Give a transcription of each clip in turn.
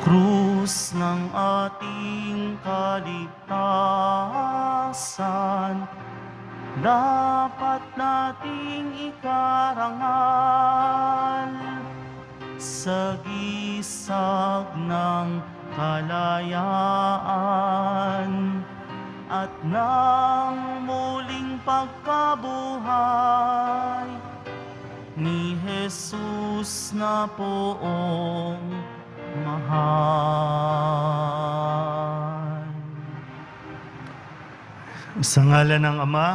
Krus ng ating kaligtasan, dapat nating ikarangal sa gisag ng kalayaan at ng muling pagkabuhay ni Jesus na poong mahal. Sa ngalan ng Ama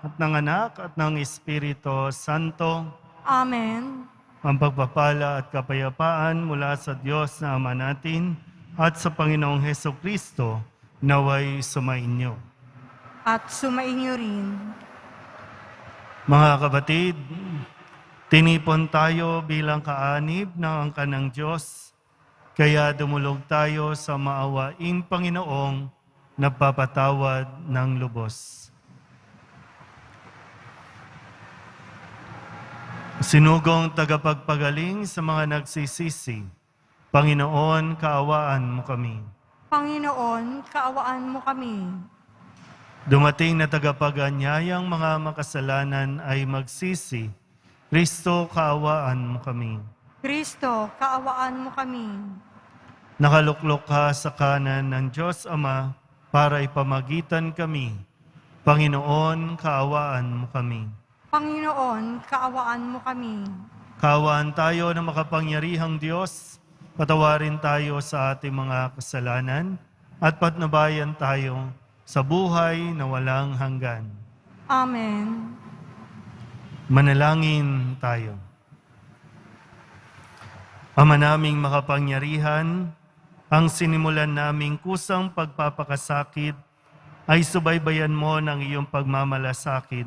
at ng Anak at ng Espiritu Santo. Amen. Ang pagpapala at kapayapaan mula sa Diyos na Ama natin at sa Panginoong Hesukristo naway sumainyo. At sumainyo rin. Mga kapatid, tinipon tayo bilang kaanib ng angka ng Diyos, kaya dumulog tayo sa maawaing Panginoong nagpapatawad ng lubos. Sinugong tagapagpagaling sa mga nagsisisi, Panginoon, kaawaan mo kami. Panginoon, kaawaan mo kami. Dumating na tagapaganyayang mga makasalanan ay magsisi, Kristo, kaawaan mo kami. Kristo, kaawaan mo kami. Nakaluklok ka sa kanan ng Diyos Ama para ipamagitan kami. Panginoon, kaawaan mo kami. Panginoon, kaawaan mo kami. Kaawaan tayo ng makapangyarihang Diyos, patawarin tayo sa ating mga kasalanan at patnubayan tayo sa buhay na walang hanggan. Amen. Manalangin tayo. Ama naming makapangyarihan, ang sinimulan naming kusang pagpapakasakit ay subaybayan mo ng iyong pagmamalasakit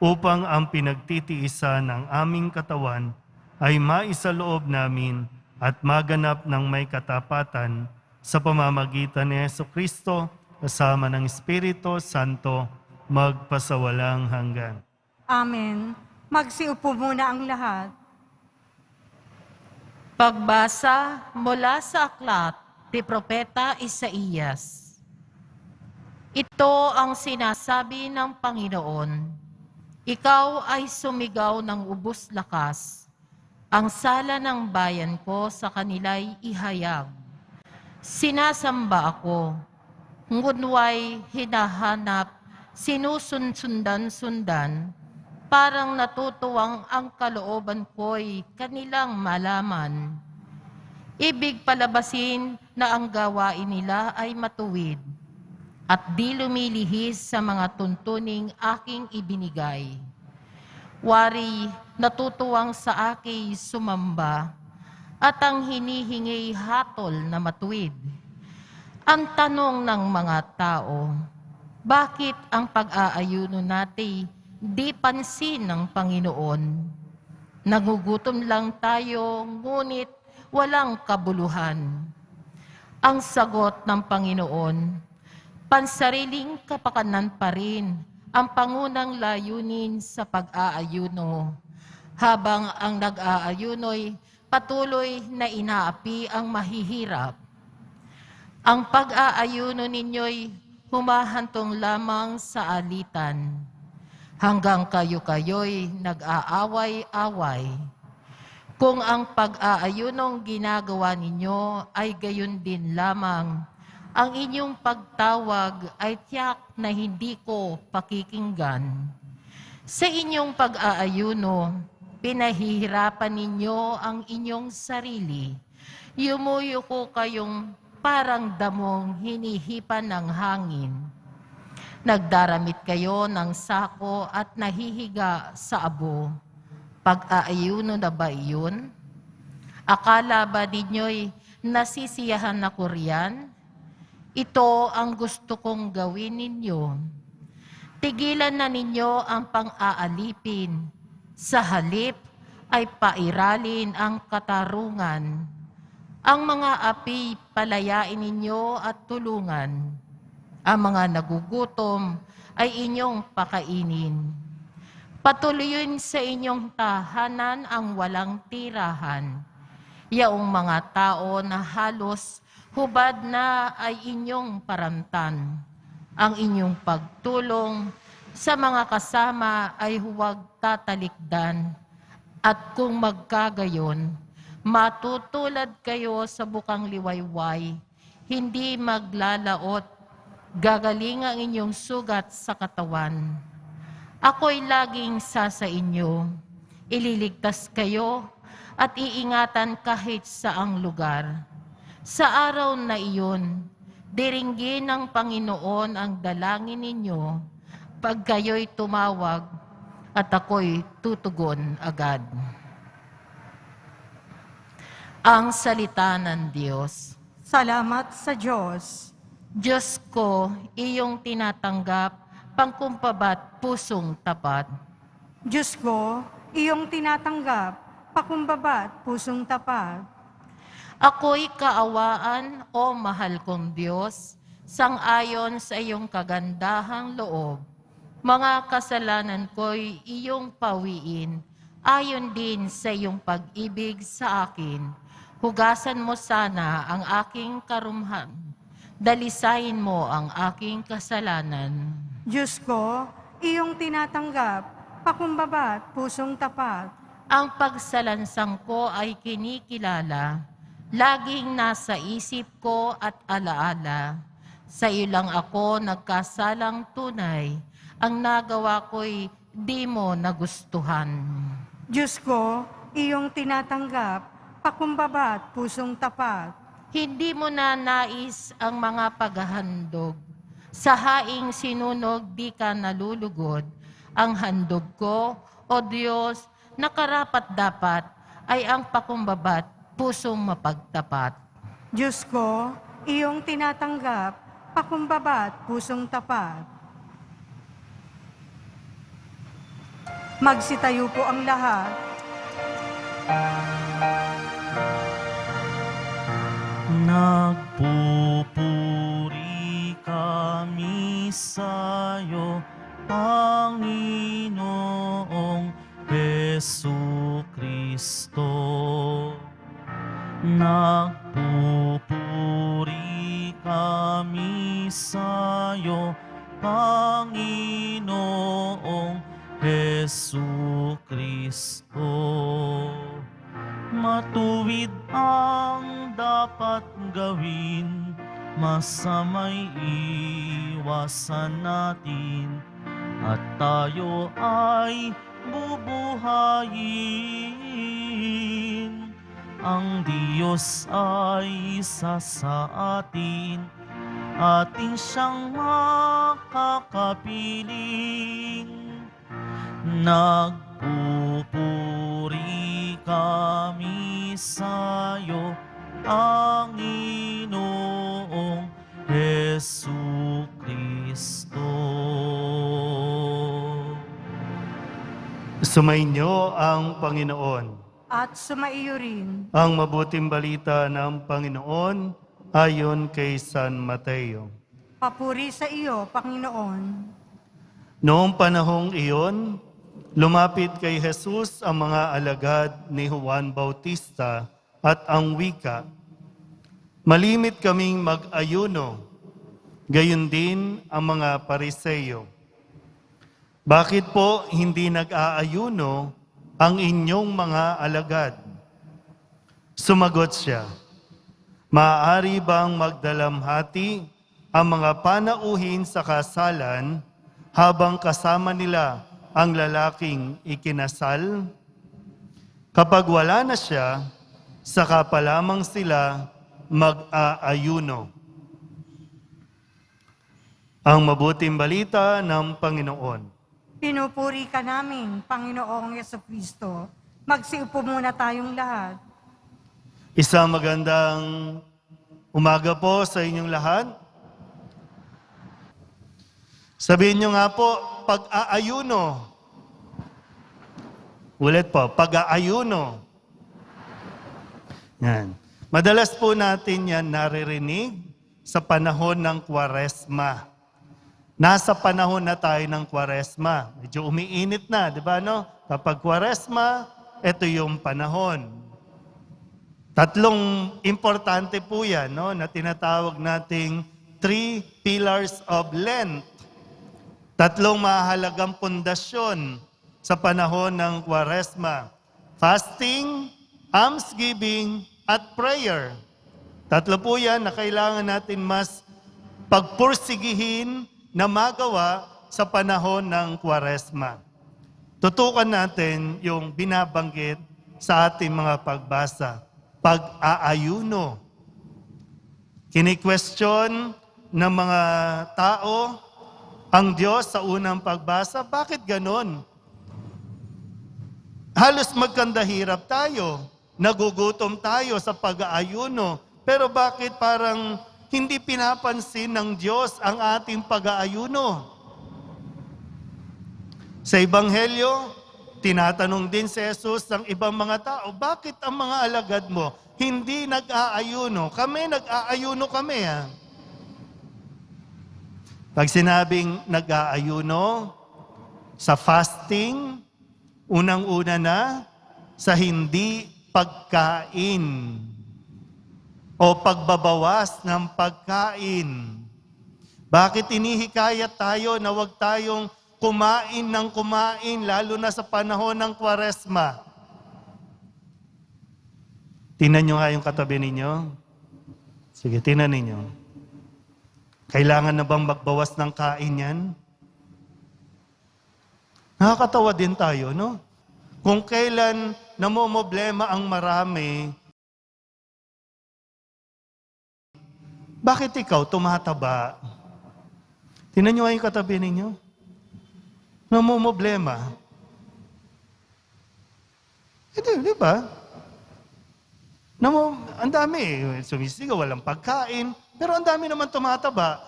upang ang pinagtitiisan ng aming katawan ay maisaloob namin at maganap ng may katapatan sa pamamagitan ni Jesucristo kasama ng Espiritu Santo magpasawalang hanggan. Amen. Magsiupo muna ang lahat. Pagbasa mula sa aklat ni Propeta Isaías. Ito ang sinasabi ng Panginoon. Ikaw ay sumigaw ng ubos lakas. Ang sala ng bayan ko sa kanila'y ihayag. Sinasamba ako, ngunway hinahanap, sinusundan-sundan, parang natutuwang ang kalooban ko'y kanilang malaman. Ibig palabasin na ang gawain nila ay matuwid at di lumilihis sa mga tuntuning aking ibinigay. Wari, natutuwang sa aking sumamba at ang hinihingi hatol na matuwid. Ang tanong ng mga tao, bakit ang pag-aayuno natin di pansin ng Panginoon? Nagugutom lang tayo, ngunit walang kabuluhan. Ang sagot ng Panginoon, pansariling kapakanan pa rin ang pangunang layunin sa pag-aayuno, habang ang nag-aayuno'y patuloy na inaapi ang mahihirap. Ang pag-aayuno ninyo'y humahantong lamang sa alitan, hanggang kayo-kayo'y nag-aaway-away. Kung ang pag-aayunong ginagawa ninyo ay gayon din lamang, ang inyong pagtawag ay tiyak na hindi ko pakikinggan. Sa inyong pag-aayuno, pinahihirapan ninyo ang inyong sarili. Yumuyuko kayong parang damong hinihipan ng hangin. Nagdaramit kayo ng sako at nahihiga sa abo. Pag-aayuno na ba iyon? Akala ba ninyo'y nasisiyahan ako riyan? Ito ang gusto kong gawin ninyo. Tigilan na ninyo ang pang-aalipin. Sa halip ay pairalin ang katarungan. Ang mga api palayain ninyo at tulungan. Ang mga nagugutom ay inyong pakainin. Patuloyin sa inyong tahanan ang walang tirahan. Yaong mga tao na halos Hubad na ay inyong parantan. Ang inyong pagtulong sa mga kasama ay huwag tatalikdan. At kung magkagayon, matutulad kayo sa bukang liwayway, hindi maglalaot, gagaling ang inyong sugat sa katawan. Ako'y laging sa inyo, ililigtas kayo at iingatan kahit saang lugar. Sa araw na iyon, diringgin ng Panginoon ang dalangin ninyo pag kayo'y tumawag at ako'y tutugon agad. Ang salita ng Diyos. Salamat sa Diyos. Diyos ko, iyong tinatanggap, pangkumpabat, pusong tapat. Diyos ko, iyong tinatanggap, pakumbabat, pusong tapat. Ako'y kaawaan, o mahal kong Diyos, sang-ayon sa iyong kagandahang loob. Mga kasalanan ko'y iyong pawiin, ayon din sa iyong pag-ibig sa akin. Hugasan mo sana ang aking karumhan. Dalisayin mo ang aking kasalanan. Diyos ko, iyong tinatanggap, pakumbabat, pusong tapat. Ang pagsalansang ko ay kinikilala. Laging nasa isip ko at alaala. Sa iyo lang ako nagkasalang tunay. Ang nagawa ko'y di mo nagustuhan. Diyos ko, iyong tinatanggap, pakumbabat, pusong tapat. Hindi mo na nais ang mga paghahandog. Sa haing sinunog di ka nalulugod. Ang handog ko, O Diyos, na karapat-dapat ay ang pakumbabat, pusong mapagtapat. Diyos ko, iyong tinatanggap, pakumbabat, pusong tapat. Magsitayo po ang lahat. Nagpupuri kami sa'yo, Panginoong Jesucristo. Nagpupuri kami sa'yo, Panginoong Jesucristo. Matuwid ang dapat gawin, masama'y iwasan natin, at tayo ay bubuhayin. Ang Diyos ay isa sa atin, atin siyang makakapiling. Nagpupuri kami sa'yo, Panginoong Jesucristo. Sumainyo ang Panginoon. At sumaiyo rin. Ang mabuting balita ng Panginoon ayon kay San Mateo. Papuri sa iyo, Panginoon. Noong panahong iyon, lumapit kay Jesus ang mga alagad ni Juan Bautista at ang wika, "Malimit kaming mag-ayuno, gayon din ang mga Pariseyo. Bakit po hindi nag-aayuno ang inyong mga alagad?" Sumagot siya, "Maaari bang magdalamhati ang mga panauhin sa kasalan habang kasama nila ang lalaking ikinasal? Kapag wala na siya, saka pa lamang sila mag-aayuno." Ang mabuting balita ng Panginoon. Pinupuri ka namin, Panginoong Jesucristo. Magsiupo muna tayong lahat. Isang magandang umaga po sa inyong lahat. Sabihin nyo nga po, pag-aayuno. Ulit po, pag-aayuno. Yan. Madalas po natin yan naririnig sa panahon ng Kwaresma. Nasa panahon na tayo ng Kwaresma. Medyo umiinit na, di ba no? Kapag Kwaresma, ito yung panahon. Tatlong importante po yan, no, na tinatawag nating 3 pillars of Lent. Tatlong mahalagang pundasyon sa panahon ng Kwaresma. Fasting, almsgiving, at prayer. Tatlo po yan na kailangan natin mas pagpursigihin na magawa sa panahon ng Kwaresma. Tutukan natin yung binabanggit sa ating mga pagbasa. Pag-aayuno. Kini-question ng mga tao ang Diyos sa unang pagbasa. Bakit ganon? Halos magkandahirap tayo. Nagugutom tayo sa pag-aayuno. Pero bakit parang hindi pinapansin ng Diyos ang ating pag-aayuno? Sa Ebanghelyo, tinatanong din si Jesus ng ibang mga tao, bakit ang mga alagad mo hindi nag-aayuno? Kami, nag-aayuno kami. Pag sinabing nag-aayuno, sa fasting, unang-una na, sa hindi pagkain o pagbabawas ng pagkain. Bakit inihikayat tayo na huwag tayong kumain ng kumain, lalo na sa panahon ng Kwaresma? Tingnan nyo nga yung katabi ninyo. Sige, tingnan ninyo. Kailangan na bang magbawas ng kain yan? Nakakatawa din tayo, no? Kung kailan namomblema ang marami, bakit ikaw tumataba? Tingnan nyo nga yung katabi ninyo. Namomblema. Di ba? Ang dami, sumisigaw, walang pagkain, pero ang dami naman tumataba.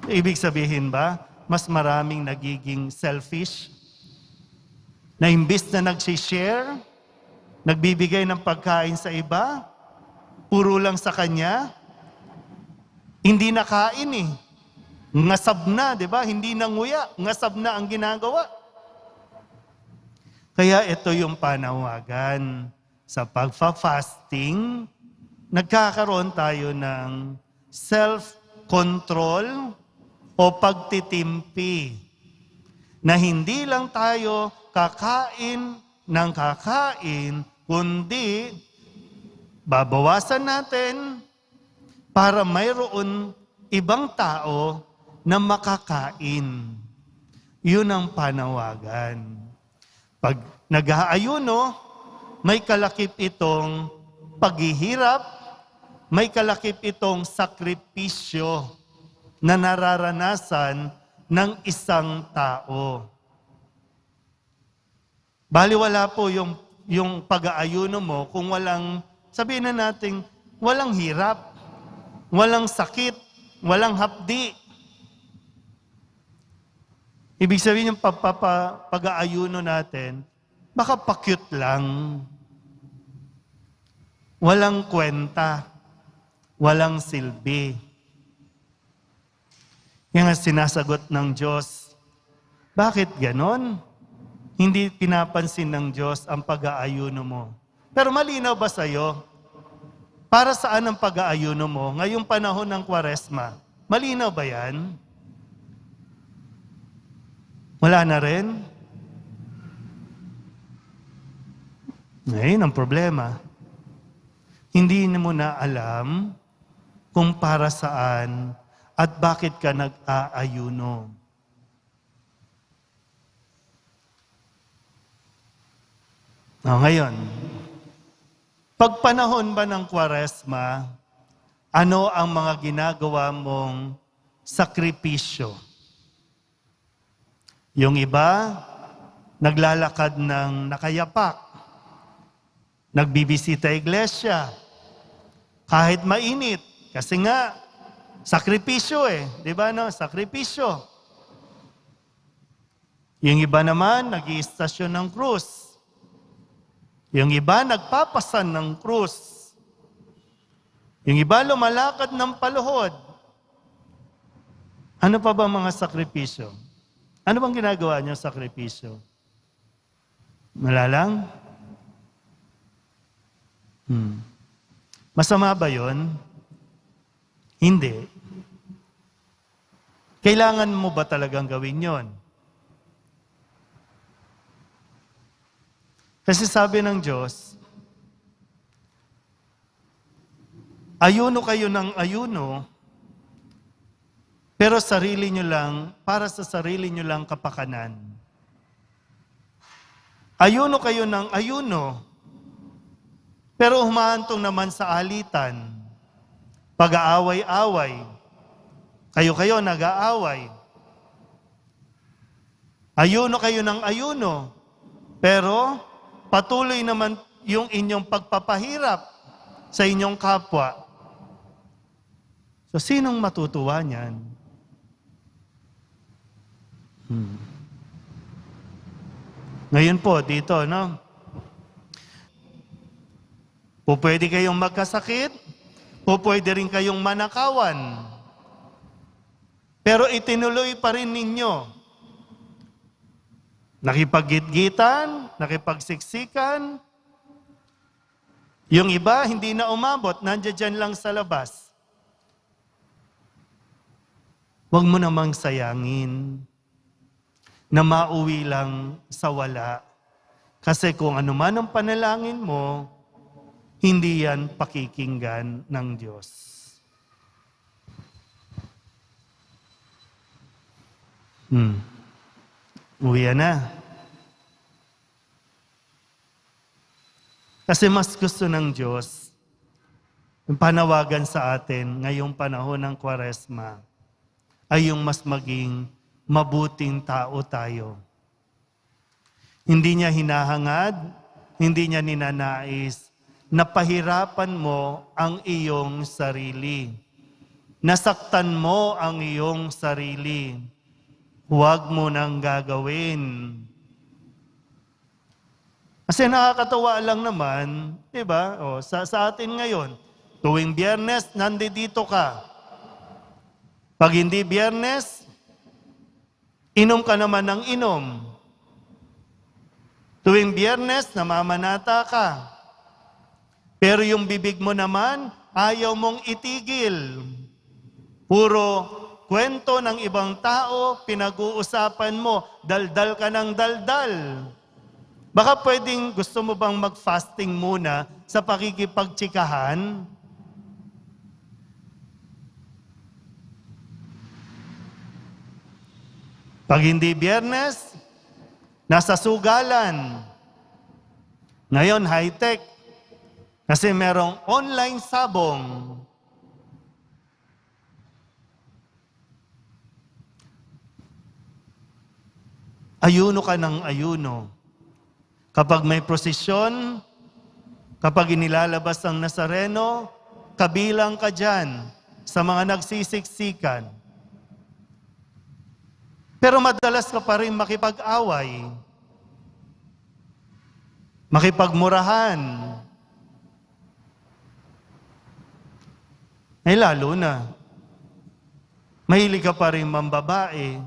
Ibig sabihin ba, mas maraming nagiging selfish? Na imbis na nagsishare, nagbibigay ng pagkain sa iba, puro lang sa kanya, hindi nakain eh. Ngasab na, di ba? Hindi nanguya. Ngasab na ang ginagawa. Kaya ito yung panawagan. Sa pagfa-fasting, nagkakaroon tayo ng self-control o pagtitimpi. Na hindi lang tayo kakain ng kakain, kundi babawasan natin para mayroon ibang tao na makakain. Yun ang panawagan. Pag nag-aayuno, may kalakip itong paghihirap, may kalakip itong sakripisyo na nararanasan ng isang tao. Baliwala po yung pag-aayuno mo kung walang, sabihin na natin, walang hirap, walang sakit, walang hapdi. Ibig sabihin yung pag-aayuno natin, baka pa-cute lang. Walang kwenta, walang silbi. Yan ang sinasagot ng Diyos. Bakit ganon? Hindi pinapansin ng Diyos ang pag-aayuno mo. Pero malinaw ba sa'yo? Para saan ang pag-aayuno mo ngayong panahon ng Kwaresma? Malinaw ba yan? Wala na rin? Ngayon ang problema. Hindi mo na alam kung para saan at bakit ka nag-aayuno. Ngayon, pag panahon ba ng Kwaresma, ano ang mga ginagawa mong sakripisyo? Yung iba, naglalakad ng nakayapak, nagbibisita iglesia, kahit mainit, kasi nga, sakripisyo di ba no? Sakripisyo. Yung iba naman, nag-iistasyon ng krus. Yung iba, nagpapasan ng krus. Yung iba, lumalakad ng paluhod. Ano pa ba mga sakripisyo? Ano bang ginagawa niyo sakripisyo? Malalang? Masama ba yon? Hindi. Kailangan mo ba talagang gawin yon? Kasi sabi ng Diyos, ayuno kayo ng ayuno, pero sarili nyo lang, para sa sarili nyo lang kapakanan. Ayuno kayo ng ayuno, pero humahantong naman sa alitan, pag-aaway-away. Kayo nag-aaway. Ayuno kayo ng ayuno, pero patuloy naman yung inyong pagpapahirap sa inyong kapwa. So, sinong matutuwa niyan? Ngayon po, dito, no? Pwede kayong magkasakit, pwede rin kayong manakawan. Pero itinuloy pa rin ninyo. Nakipagitgitan, nakipagsiksikan. Yung iba, hindi na umabot, nandiyan lang sa labas. Huwag mo namang sayangin na mauwi lang sa wala. Kasi kung ano man ang panalangin mo, hindi yan pakikinggan ng Diyos. Uwi na. Kasi mas gusto ng Diyos yung panawagan sa atin ngayong panahon ng Kwaresma ay yung mas maging mabuting tao tayo. Hindi niya hinahangad, hindi niya ninanais na pahirapan mo ang iyong sarili. Nasaktan mo ang iyong sarili. Huwag mo nang gagawin. Kasi nakakatawa lang naman, di ba? Sa atin ngayon, tuwing Biyernes, nandito ka. Pag hindi Biyernes, inom ka naman ng inom. Tuwing Biyernes, namamanata ka. Pero yung bibig mo naman, ayaw mong itigil. Puro kwento ng ibang tao, pinag-uusapan mo, daldal ka ng daldal. Baka pwedeng gusto mo bang mag-fasting muna sa pakikipagtsikahan? Pag hindi Biyernes, nasa sugalan. Ngayon, high-tech. Kasi merong online sabong. Ayuno ka ng ayuno. Kapag may prosesyon, kapag inilalabas ang Nazareno, kabilang ka dyan sa mga nagsisiksikan. Pero madalas ka pa rin makipag-away, makipagmurahan. Ay lalo na, mahilig ka pa rin mambabae.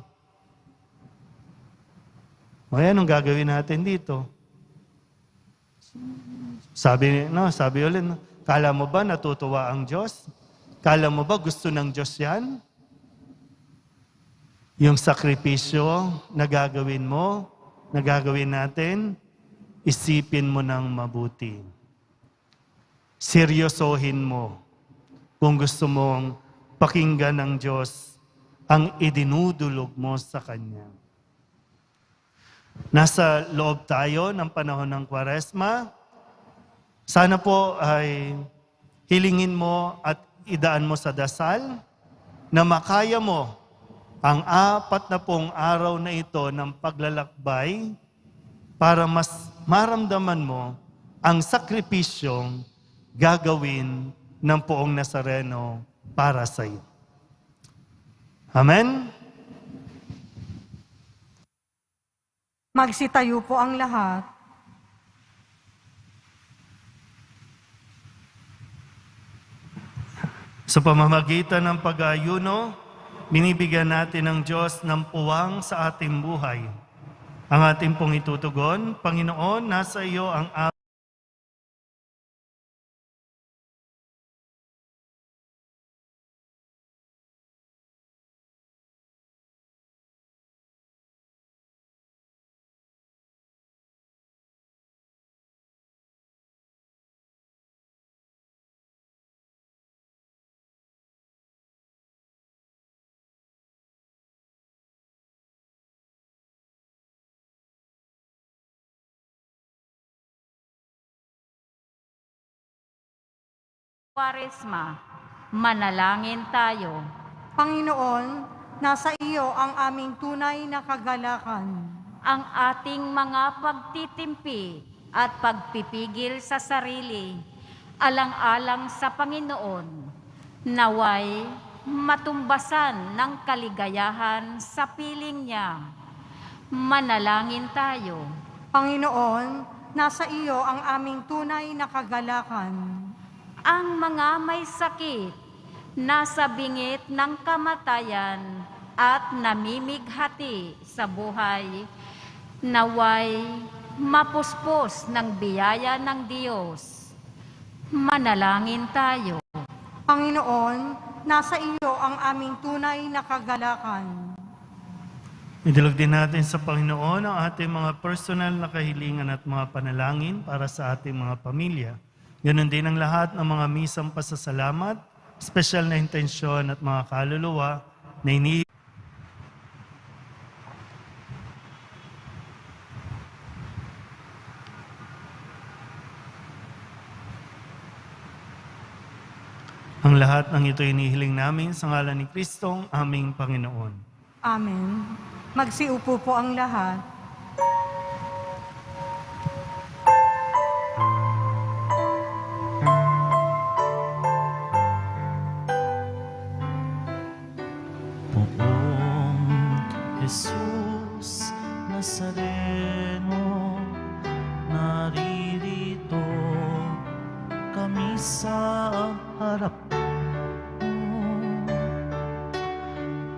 O anong gagawin natin dito? Sabi ulit, kala mo ba natutuwa ang Diyos? Kala mo ba gusto ng Diyos yan? Yung sakripisyo na gagawin mo, na gagawin natin, isipin mo ng mabuti. Seryosohin mo kung gusto mong pakinggan ng Diyos ang idinudulog mo sa Kanya. Nasa loob tayo ng panahon ng Kwaresma. Sana po ay hilingin mo at idaan mo sa dasal na makaya mo ang 40 araw na ito ng paglalakbay para mas maramdaman mo ang sakripisyong gagawin ng Poong Nazareno para sa iyo. Amen? Magsitayo po ang lahat. Sa pamamagitan ng pag-aayuno, binibigyan natin ng Diyos ng puwang sa ating buhay. Ang ating pong itutugon, Panginoon, nasa iyo ang Kwaresma, manalangin tayo. Panginoon, nasa iyo ang aming tunay na kagalakan. Ang ating mga pagtitimpi at pagpipigil sa sarili, alang-alang sa Panginoon, naway matumbasan ng kaligayahan sa piling niya. Manalangin tayo. Panginoon, nasa iyo ang aming tunay na kagalakan. Ang mga may sakit, nasa bingit ng kamatayan at namimighati sa buhay, naway mapuspos ng biyaya ng Diyos. Manalangin tayo. Panginoon, nasa iyo ang aming tunay na kagalakan. Idulog din natin sa Panginoon ang ating mga personal na kahilingan at mga panalangin para sa ating mga pamilya. Ganon din ang lahat ng mga misang pasasalamat, espesyal na intensyon at mga kaluluwa na Ang lahat ng ito inihiling namin sa ngalan ni Kristong aming Panginoon. Amen. Magsiupo po ang lahat. Poong Jesus Nazareno, naririto kami sa harap mo.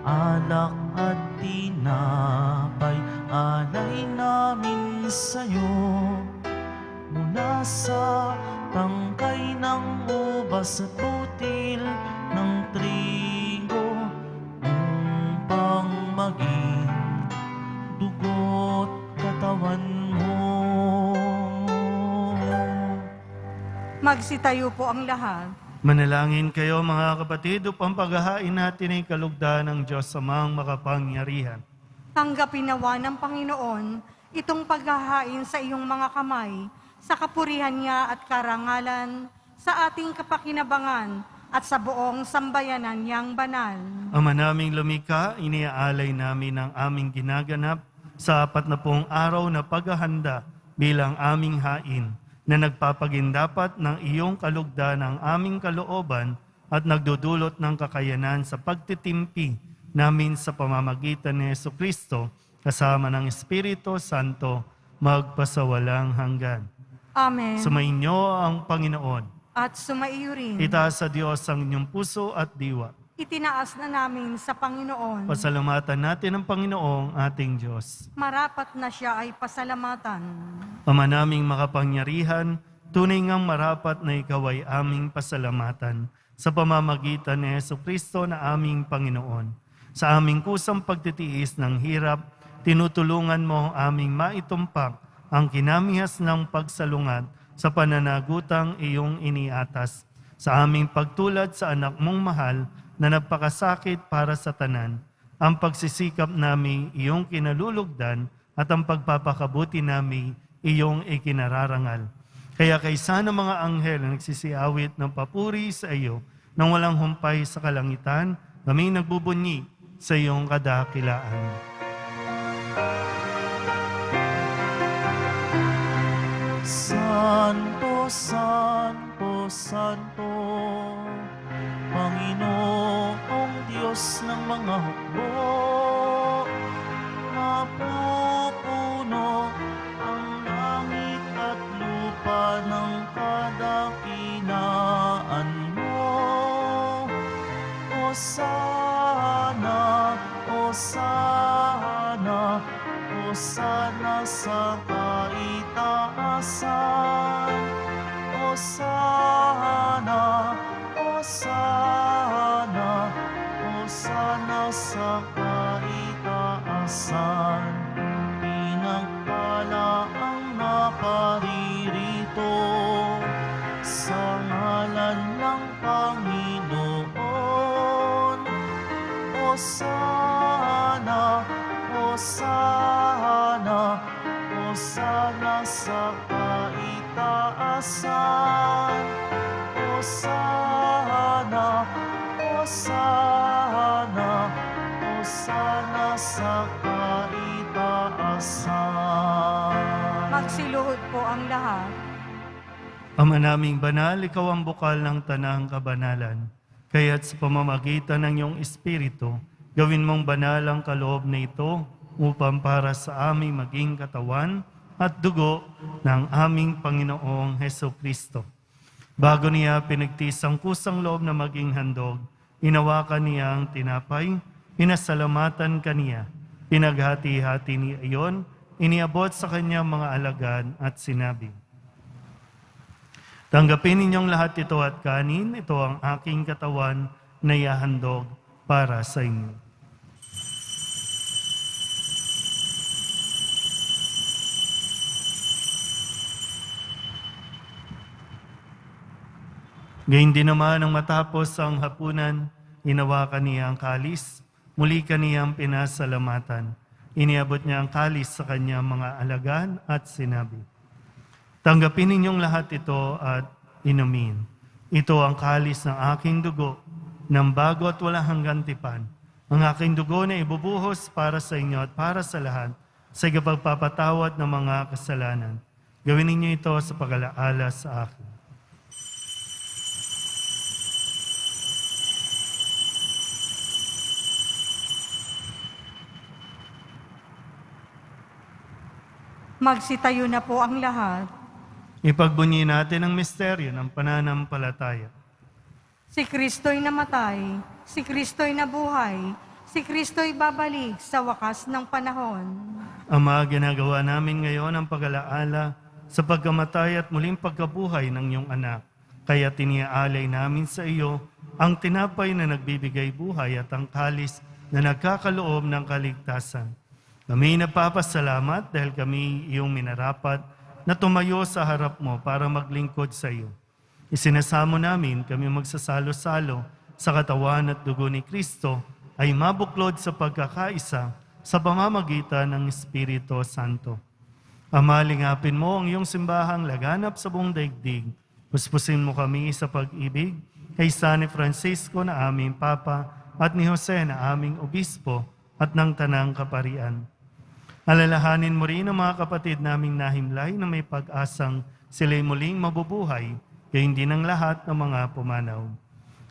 Alak at tinapay, alay namin sa'yo. Mula sa tangkay ng ubas at butil ng trigo, upang maging dugo't katawan mo. Magsitayo po ang lahat. Manalangin kayo mga kapatid upang paghahain natin ay kalugdan ng Diyos Amang makapangyarihan. Tanggapin nawa ng Panginoon itong paghahain sa iyong mga kamay, sa kapurihan niya at karangalan, sa ating kapakinabangan at sa buong sambayanan niyang banal. Ama naming lumikha, iniaalay namin ang aming ginaganap sa 40 araw na paghahanda bilang aming hain na nagpapagindapat ng iyong kalugdan ng aming kalooban at nagdudulot ng kakayanan sa pagtitimpi namin sa pamamagitan ni Jesucristo kasama ng Espiritu Santo magpasawalang hanggan. Amen. Sumainyo ang Panginoon. At sumaiyo rin. Itaas sa Diyos ang inyong puso at diwa. Itinaas na namin sa Panginoon. Pasalamatan natin ang Panginoong ating Diyos. Marapat na siya ay pasalamatan. Ama naming makapangyarihan, tunay ngang marapat na ikaw ay aming pasalamatan sa pamamagitan ni Jesucristo na aming Panginoon. Sa aming kusang pagtitiis ng hirap, tinutulungan mo ang aming maitumpak ang kinamihas ng pagsalungat sa pananagutang iyong iniatas. Sa aming pagtulad sa anak mong mahal na nagpakasakit para sa tanan, ang pagsisikap namin iyong kinalulugdan at ang pagpapakabuti namin iyong ikinararangal. Kaya kaysa ng mga anghel na nagsisiawit ng papuri sa iyo nang walang humpay sa kalangitan, kami nagbubunyi sa iyong kadakilaan. Santo, Santo, Santo, Panginoong Diyos ng mga hukbo, mapupuno ang langit at lupa ng kadakilaan mo. Hosana, Hosana, Hosana sa kaitaasan. Hosana, Hosana, Hosana sa kaitaasan. Pinagpala ang naparirito sa ngalan ng Panginoon. Hosana, Hosana, Hosana sa kaitaasan. Hosana. Hosana, Hosana sa kaitaasan. Magsiluhod po ang lahat. Ama naming banal, ikaw ang bukal ng tanang kabanalan. Kaya't sa pamamagitan ng iyong Espiritu, gawin mong banal ang kaloob na ito upang para sa aming maging katawan at dugo ng aming Panginoong Heso Kristo. Bago niya pinagtiis ang kusang loob na maging handog, inawakan niya ang tinapay, pinasalamatan kaniya, pinaghati-hati niya iyon, iniabot sa kanyang mga alagad at sinabi, tanggapin ninyong lahat ito at kanin, ito ang aking katawan na ihahandog para sa inyo. Gayun din naman nang matapos ang hapunan, inawakan niya ang kalis, muli kaniyang pinasalamatan. Iniabot niya ang kalis sa kanyang mga alagad at sinabi, tanggapin ninyong lahat ito at inumin. Ito ang kalis ng aking dugo, ng bago at walang hanggang tipan. Ang aking dugo na ibubuhos para sa inyo at para sa lahat, sa ikapagpapatawad ng mga kasalanan. Gawin ninyo ito sa pag-alaala sa akin. Magsitayo na po ang lahat. Ipagbunyi natin ang misteryo ng pananampalataya. Si Kristo'y namatay, si Kristo'y nabuhay, si Kristo'y babalik sa wakas ng panahon. Ama, ginagawa namin ngayon ang pag-alaala sa pagkamatay at muling pagkabuhay ng iyong anak. Kaya tiniaalay namin sa iyo ang tinapay na nagbibigay buhay at ang kalis na nagkakaloob ng kaligtasan. Kami nagpapasalamat dahil kami iyong minarapat na tumayo sa harap mo para maglingkod sa iyo. Isinasamo namin kami magsasalo-salo sa katawan at dugo ni Kristo ay mabuklod sa pagkakaisa sa pamamagitan ng Espiritu Santo. Ama, lingapin mo ang iyong simbahang laganap sa buong daigdig. Puspusin mo kami sa pag-ibig kay San Francisco na aming Papa at ni Jose na aming Obispo at ng Tanang Kaparian. Alalahanin mo rin ang mga kapatid naming nahimlay na may pag-asang sila'y muling mabubuhay, gayon din ang lahat ng mga pumanaw.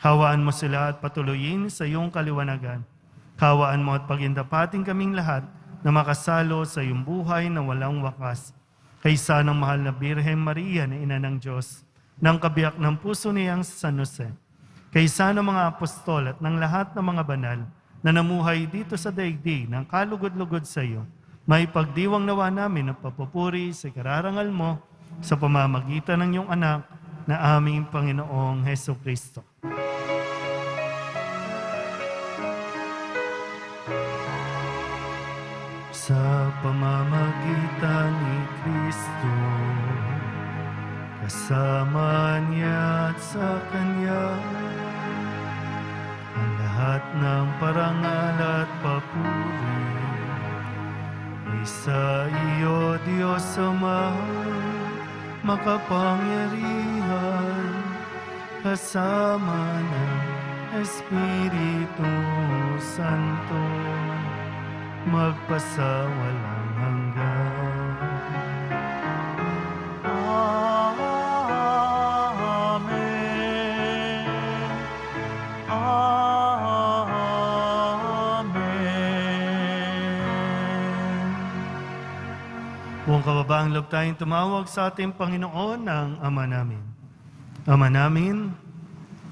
Hawaan mo sila at patuloyin sa iyong kaliwanagan. Hawaan mo at pagindapating kaming lahat na makasalo sa iyong buhay na walang wakas. Kaysa ng mahal na Birhen Maria na Ina ng Diyos, ng kabiyak ng puso niyang San Jose. Kaysa ng mga apostol at ng lahat ng mga banal na namuhay dito sa daigdig ng kalugod-lugod sa iyo, may pagdiwang nawa namin ang papupuri sa kararangal mo sa pamamagitan ng iyong anak na aming Panginoong Heso Kristo. Sa pamamagitan ni Kristo, kasama niya at sa Kanya, ang lahat ng parangal at papuri ay sa iyo, Diyos Ama, makapangyarihan, kasama ng Espiritu Santo, magpasawalang hanggan. Amen. Amen. Buong kababaang loob tayong tumawag sa ating Panginoon ng Ama namin. Ama namin,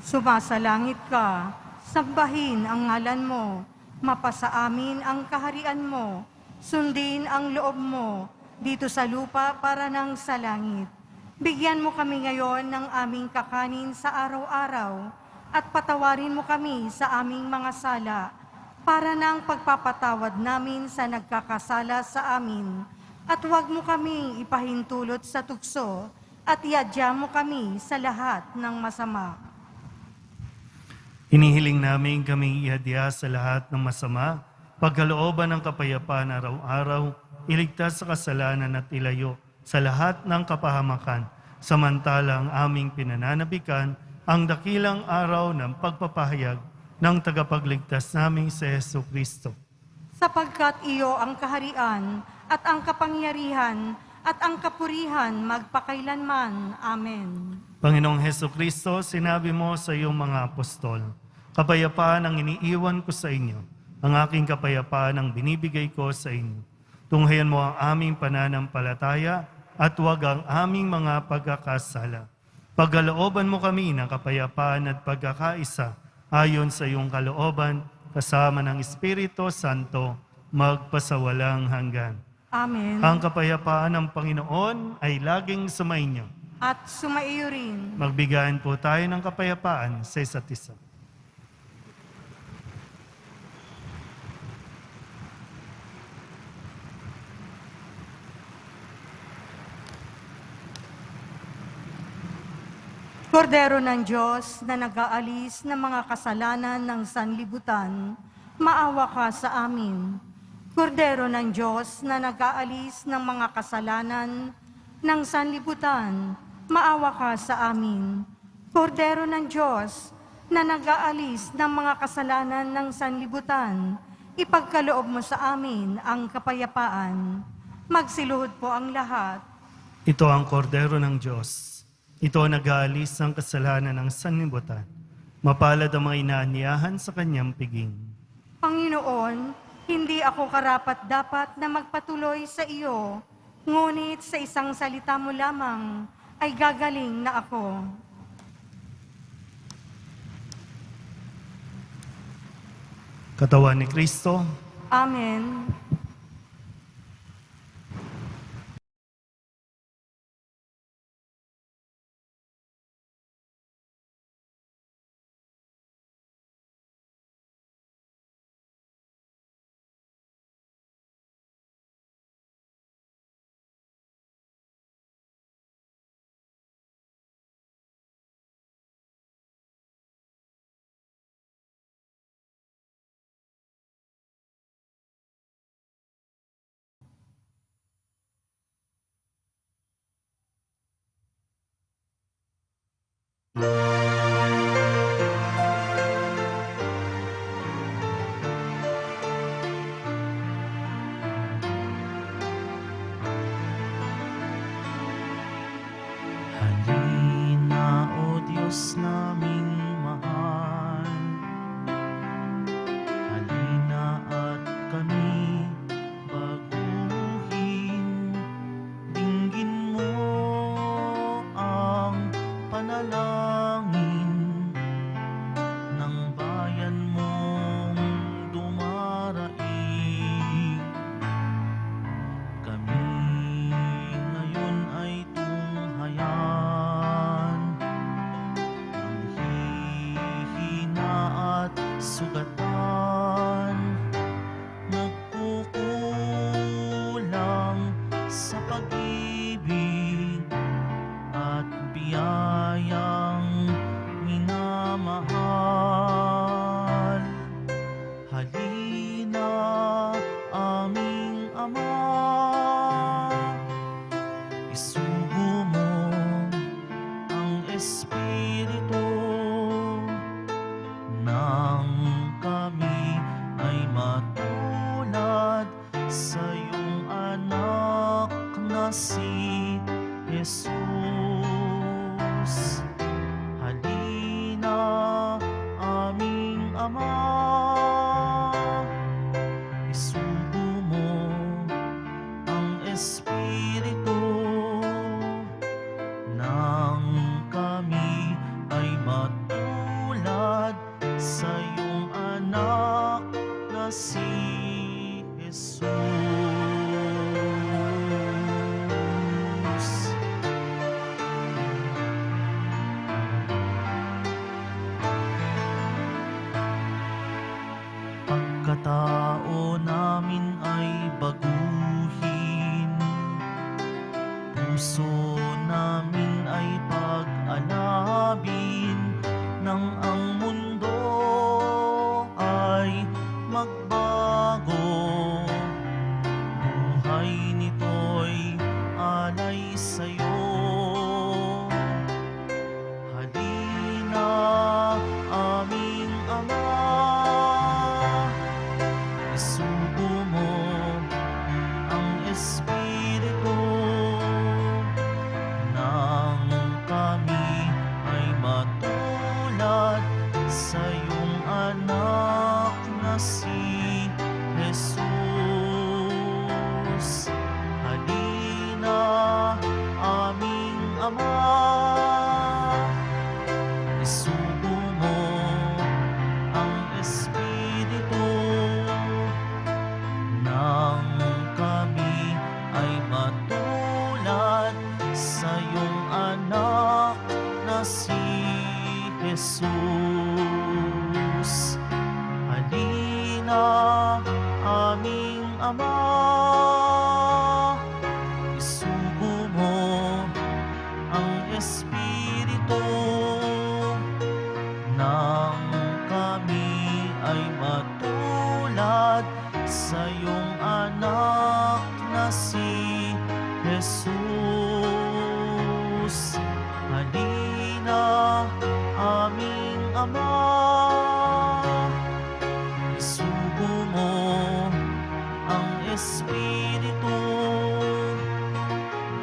Sumasalangit ka, sambahin ang ngalan mo, mapasa amin ang kaharian mo, sundin ang loob mo, dito sa lupa para ng sa langit. Bigyan mo kami ngayon ng aming kakanin sa araw-araw, at patawarin mo kami sa aming mga sala, para ng pagpapatawad namin sa nagkakasala sa amin. At huwag mo kaming ipahintulot sa tukso, at iadya mo kami sa lahat ng masama. hinihiling namin kaming ihadya sa lahat ng masama, pagkalooban ng kapayapaan araw-araw, iligtas sa kasalanan at ilayo sa lahat ng kapahamakan, samantalang aming pinananabikan ang dakilang araw ng pagpapahayag ng tagapagligtas naming si Hesu Kristo. Sapagkat iyo ang kaharian at ang kapangyarihan at ang kapurihan magpakailanman. Amen. Panginoong Hesu Kristo, sinabi mo sa iyong mga apostol, kapayapaan ang iniiwan ko sa inyo, ang aking kapayapaan ang binibigay ko sa inyo. Tunghayan mo ang aming pananampalataya at huwag ang aming mga pagkakasala. Pagkalooban mo kami ng kapayapaan at pagkakaisa ayon sa iyong kalooban, kasama ng Espiritu Santo, magpasawalang hanggan. Amen. Ang kapayapaan ng Panginoon ay laging sumainyo. At sumaiyo rin. Magbigayan po tayo ng kapayapaan sa isa't isa. Kordero ng Diyos na nag-aalis ng mga kasalanan ng sanlibutan, maawa ka sa amin. Kordero ng Diyos na nag-aalis ng mga kasalanan ng sanlibutan, maawa ka sa amin. Kordero ng Diyos na nag-aalis ng mga kasalanan ng sanlibutan, ipagkaloob mo sa amin ang kapayapaan. Magsiluhod po ang lahat. Ito ang kordero ng Diyos. Ito ang nag-aalis ng kasalanan ng sanlibutan. Mapalad ang mga inaanyahan sa kanyang piging. Panginoon, hindi ako karapat-dapat na magpatuloy sa iyo, ngunit sa isang salita mo lamang ay gagaling na ako. Katawan ni Kristo, Amen. Halina, O Diyos naming mahal. Halina at kami baguhin. Dinggin mo ang panalangin ng bayan mong dumaraing. Kami ngayon ay tunghayan ng hihina at sugatan, nagkukulang sa pag-ibig at biyayang minamahal. Halina, aming Ama, isugo mo ang Espiritu nang kami ay matulad sa iyong anak na si Jesus. Halina, aming Ama, isugo mo ang Espiritu nang kami ay matulad sa iyong anak na si Jesus. Pagkatao namin ay baguhin, puso namin ay pag-alabin, nang ang mundo ay magbago. isugo mo ang Espiritu nang kami ay matulad sa iyong anak na si Jesus. Halina, aming Ama, isugo mo ang Espiritu nang kami ay matulad sa iyong anak na si Jesus. Halina, aming Ama, isugo mo ang Espiritu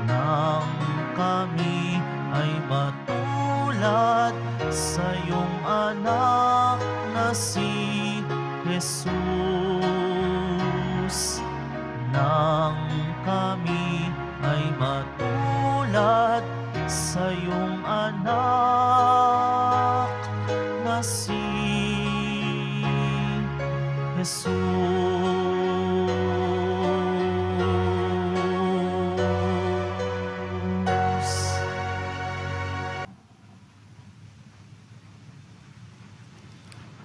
nang kami ay matulad sa iyong anak na si Jesus. Nang kami ay matulad sa iyong anak na si Jesus.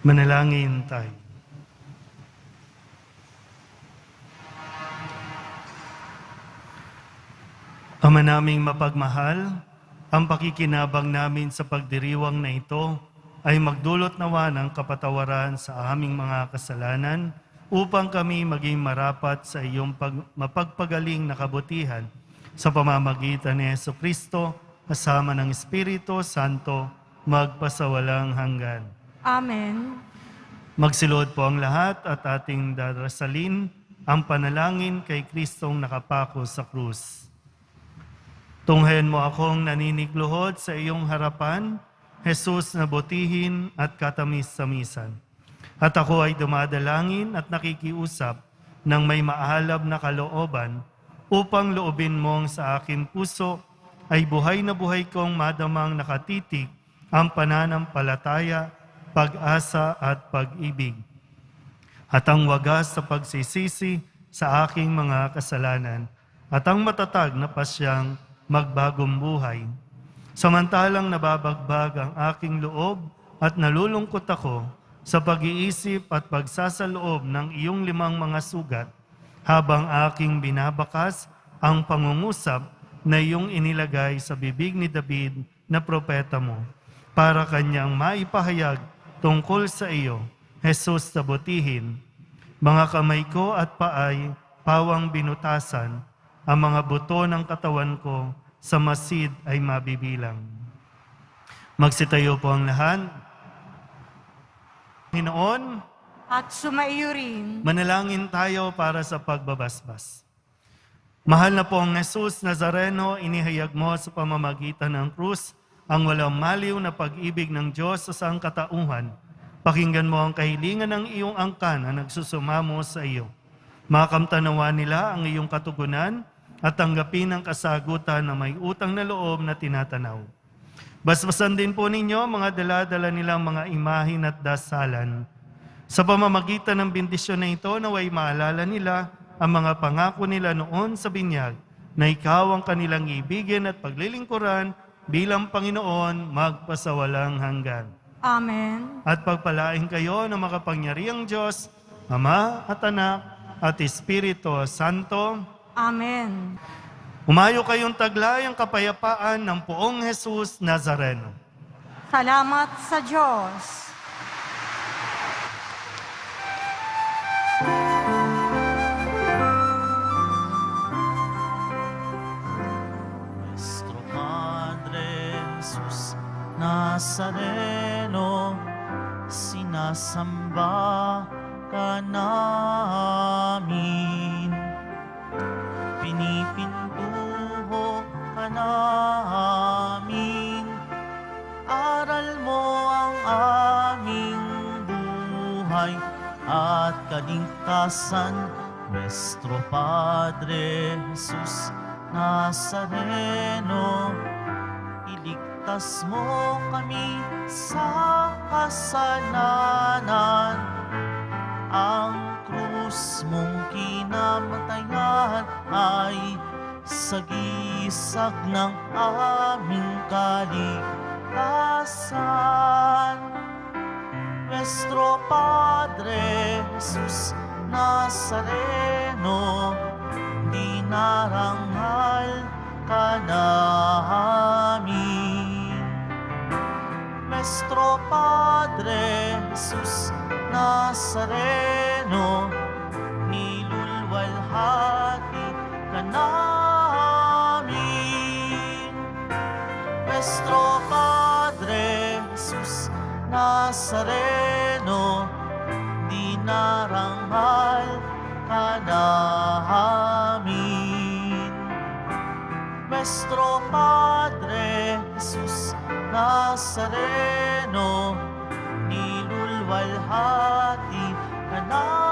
Manalangin tayo. Ama naming mapagmahal, ang pakikinabang namin sa pagdiriwang na ito ay magdulot nawa ng kapatawaran sa aming mga kasalanan upang kami maging marapat sa iyong mapagpagaling na kabutihan sa pamamagitan ni Jesucristo kasama ng Espiritu Santo magpasawalang hanggan. Amen. Magsilod po ang lahat at ating darasalin ang panalangin kay Kristong nakapako sa krus. Tunghayan mo akong naninigluhod sa iyong harapan, Jesus na butihin at katamis-tamisan. At ako ay dumadalangin at nakikiusap ng may maalab na kalooban upang loobin mong sa akin puso ay buhay na buhay kong madamang nakatitig ang pananampalataya, pag-asa at pag-ibig. At ang wagas sa pagsisisi sa aking mga kasalanan at ang matatag na pasyang magbagong buhay. Samantalang nababagbag ang aking loob at nalulungkot ako sa pag-iisip at pagsasaloob ng iyong 5 mga sugat, habang aking binabakas ang pangungusap na iyong inilagay sa bibig ni David na propeta mo, para kanyang maipahayag tungkol sa iyo, Jesus na butihin. Mga kamay ko at paay pawang binutasan, ang mga buto ng katawan ko sa masid ay mabibilang. Magsitayo po ang lahat. Panginoon, At sumaiyo rin. manalangin tayo para sa pagbabasbas. Mahal na pong Jesus Nazareno, inihayag mo sa pamamagitan ng krus ang walang maliw na pag-ibig ng Diyos sa sangkatauhan. Pakinggan mo ang kahilingan ng iyong angkan na nagsusumamo sa iyo. Makamtanawan nila ang iyong katugunan at tanggapin ang kasagutan na may utang na loob na tinatanaw. Basbasan din po ninyo mga dala-dala nilang mga imahin at dasalan. Sa pamamagitan ng bendisyon na ito, naway maalala nila ang mga pangako nila noon sa binyag na ikaw ang kanilang ibigin at paglilingkuran bilang Panginoon magpasawalang hanggan. Amen. At pagpalain kayo ng makapangyarihang Diyos, Ama at Anak at Espiritu Santo. Amen. Umayo kayong taglay ang kapayapaan ng poong Jesus Nazareno. Salamat sa Diyos. Nuestro Padre Jesus Nazareno, sinasamba ka namin. Pinipintuho ka namin. Aral mo ang aming buhay at kaligtasan. Nuestro Padre Jesus Nazareno, iligtas mo kami sa kasalanan. Ang krus mong kinamatayan ay sagisag ng aming kaligtasan. Nuestro Padre Jesus Nazareno, dinarangal ka namin. Nuestro Padre Jesus Nazareno, nilulwalhati ka namin. Nuestro Padre Jesus Nazareno, dinarangal ka namin. Nuestro Padre Jesus Nazareno, nilulwalhati ka namin.